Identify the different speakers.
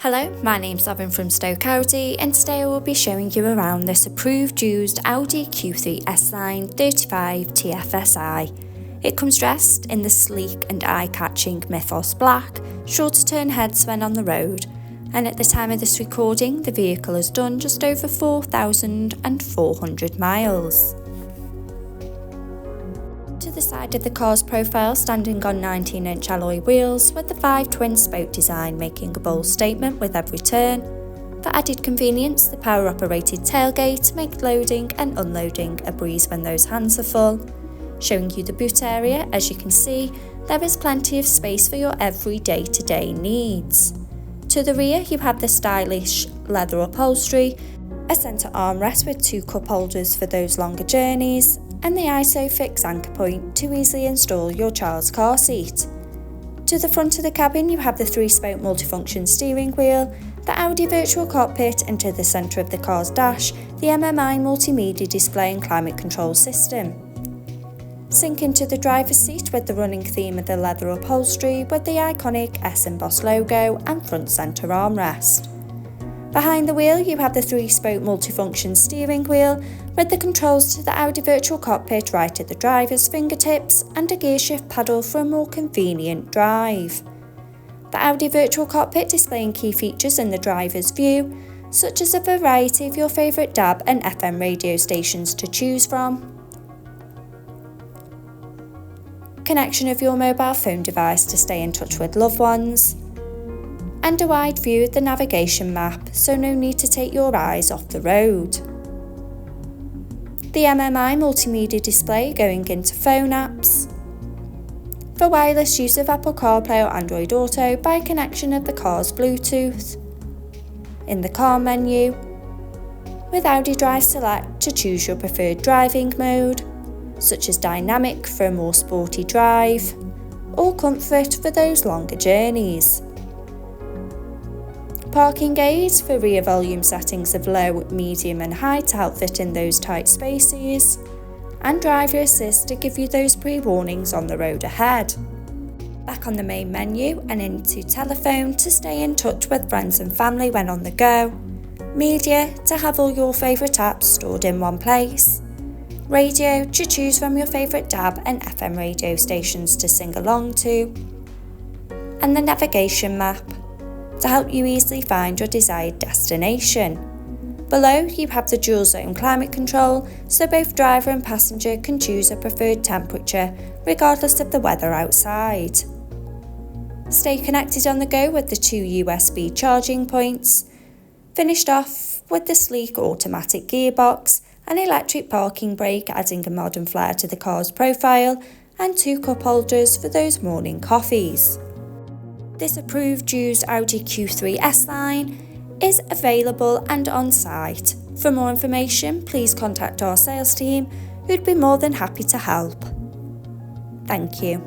Speaker 1: Hello, my name's Lauren from Stoke Audi, and today I will be showing you around this approved used Audi Q3 S line 35 TFSI. It comes dressed in the sleek and eye-catching Mythos Black, sure to turn heads when on the road, and at the time of this recording the vehicle has done just over 4,400 miles. To the side of the car's profile, standing on 19-inch alloy wheels with the 5 twin spoke design making a bold statement with every turn. For added convenience, the power operated tailgate makes loading and unloading a breeze when those hands are full. Showing you the boot area, as you can see, there is plenty of space for your every day-to-day needs. To the rear you have the stylish leather upholstery, a centre armrest with 2 cup holders for those longer journeys, and the ISOFIX anchor point to easily install your child's car seat. To the front of the cabin you have the 3-spoke multifunction steering wheel, the Audi virtual cockpit, and to the centre of the car's dash, the MMI multimedia display and climate control system. Sink into the driver's seat with the running theme of the leather upholstery with the iconic S embossed logo and front centre armrest. Behind the wheel you have the 3-spoke multifunction steering wheel with the controls to the Audi virtual cockpit right at the driver's fingertips and a gear shift paddle for a more convenient drive. The Audi virtual cockpit displaying key features in the driver's view, such as a variety of your favourite DAB and FM radio stations to choose from, connection of your mobile phone device to stay in touch with loved ones, and a wide view of the navigation map, so no need to take your eyes off the road. The MMI multimedia display going into phone apps, for wireless use of Apple CarPlay or Android Auto by connection of the car's Bluetooth. In the car menu, with Audi Drive Select to choose your preferred driving mode, such as dynamic for a more sporty drive, or comfort for those longer journeys. Parking aids for rear volume settings of low, medium and high to help fit in those tight spaces, and driver assist to give you those pre-warnings on the road ahead. Back on the main menu and into telephone to stay in touch with friends and family when on the go, media to have all your favourite apps stored in one place, radio to choose from your favourite DAB and FM radio stations to sing along to, and the navigation map to help you easily find your desired destination. Below you have the dual zone climate control, so both driver and passenger can choose a preferred temperature regardless of the weather outside. Stay connected on the go with the 2 USB charging points, finished off with the sleek automatic gearbox, an electric parking brake adding a modern flair to the car's profile, and 2 cup holders for those morning coffees. This approved used Audi Q3 S line is available and on site. For more information, please contact our sales team, who'd be more than happy to help. Thank you.